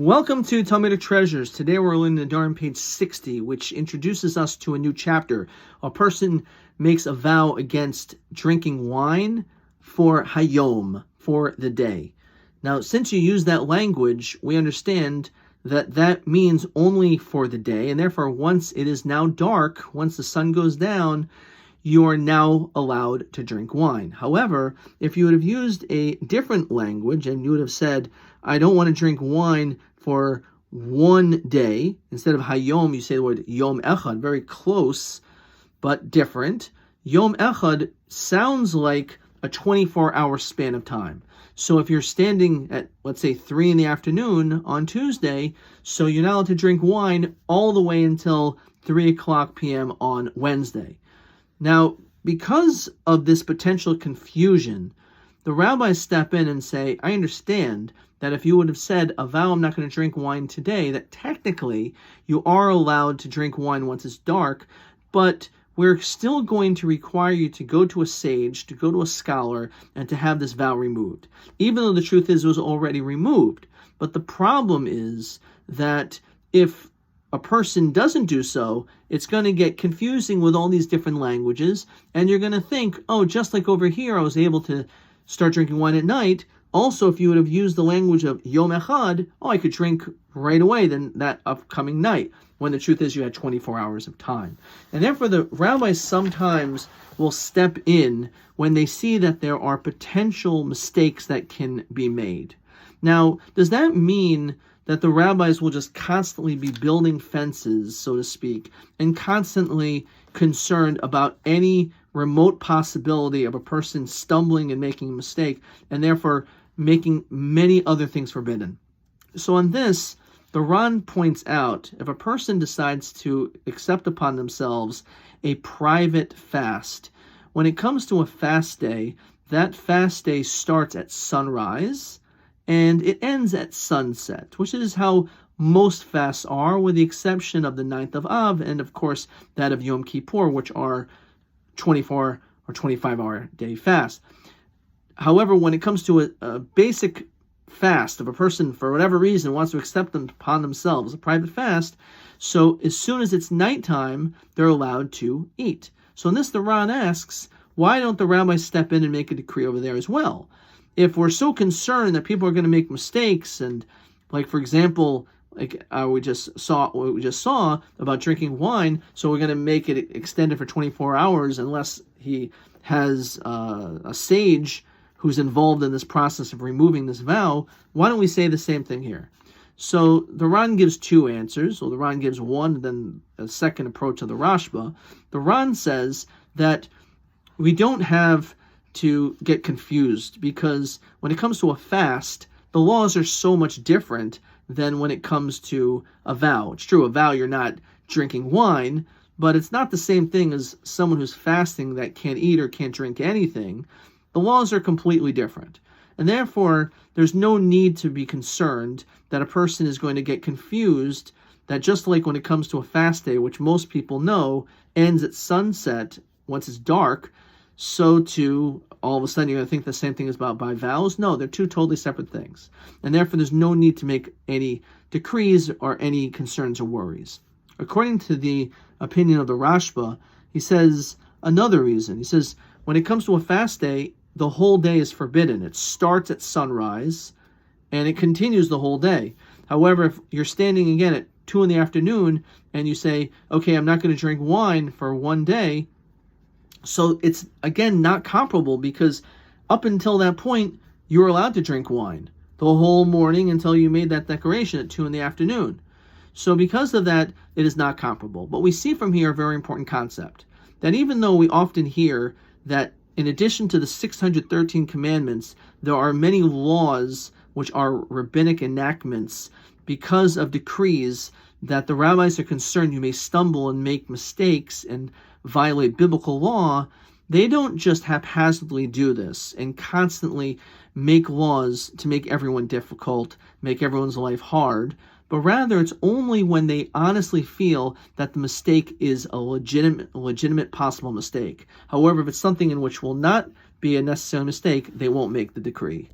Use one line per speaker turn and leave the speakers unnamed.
Welcome to Talmudic Treasures. Today we're in Nedarim page 60, which introduces us to a new chapter. A person makes a vow against drinking wine for hayom, for the day. Now, since you use that language, we understand that that means only for the day, and therefore once it is now dark, once the sun goes down, you are now allowed to drink wine. However, if you would have used a different language and you would have said, I don't want to drink wine for one day, instead of hayom, you say the word yom echad, very close but different. Yom echad sounds like a 24-hour span of time. So if you're standing at, let's say, 3 in the afternoon on Tuesday, so you're not allowed to drink wine all the way until 3 o'clock p.m. on Wednesday. Now, because of this potential confusion, the rabbis step in and say, I understand that if you would have said, a vow, I'm not going to drink wine today, that technically you are allowed to drink wine once it's dark, but we're still going to require you to go to a sage, to go to a scholar, and to have this vow removed, even though the truth is it was already removed. But the problem is that if a person doesn't do so, it's going to get confusing with all these different languages, and you're going to think, oh, just like over here, I was able to start drinking wine at night. Also, if you would have used the language of Yom Echad, oh, I could drink right away then that upcoming night, when the truth is you had 24 hours of time. And therefore, the rabbis sometimes will step in when they see that there are potential mistakes that can be made. Now, does that mean that the rabbis will just constantly be building fences, so to speak, and constantly concerned about any remote possibility of a person stumbling and making a mistake, and therefore making many other things forbidden? So on this, the Ran points out, if a person decides to accept upon themselves a private fast, when it comes to a fast day, that fast day starts at sunrise, and it ends at sunset, which is how most fasts are, with the exception of the 9th of Av, and of course that of Yom Kippur, which are 24 or 25-hour day fast. However, when it comes to a basic fast, if a person, for whatever reason, wants to accept them upon themselves, a private fast, so as soon as it's nighttime, they're allowed to eat. So in this, the Ran asks, why don't the rabbis step in and make a decree over there as well? If we're so concerned that people are going to make mistakes, and like, for example, like we just saw about drinking wine, so we're going to make it extended for 24 hours unless he has a sage who's involved in this process of removing this vow. Why don't we say the same thing here? So the Ran gives two answers. So the Ran gives one, then a second approach of the Rashba. The Ran says that we don't have to get confused, because when it comes to a fast, the laws are so much different than when it comes to a vow. It's true, a vow, you're not drinking wine, but it's not the same thing as someone who's fasting that can't eat or can't drink anything. The laws are completely different. And therefore, there's no need to be concerned that a person is going to get confused, that just like when it comes to a fast day, which most people know ends at sunset once it's dark, so too, all of a sudden you're going to think the same thing is about by vows. No, they're two totally separate things. And therefore, there's no need to make any decrees or any concerns or worries. According to the opinion of the Rashba, he says another reason. He says, when it comes to a fast day, the whole day is forbidden. It starts at sunrise, and it continues the whole day. However, if you're standing again at 2 in the afternoon, and you say, okay, I'm not going to drink wine for one day, so it's, again, not comparable, because up until that point, you were allowed to drink wine the whole morning until you made that declaration at 2 in the afternoon. So because of that, it is not comparable. But we see from here a very important concept, that even though we often hear that in addition to the 613 commandments, there are many laws which are rabbinic enactments because of decrees that the rabbis are concerned you may stumble and make mistakes and violate biblical law, they don't just haphazardly do this and constantly make laws to make everyone difficult, make everyone's life hard, but rather it's only when they honestly feel that the mistake is a legitimate possible mistake. However, if it's something in which will not be a necessary mistake, they won't make the decree.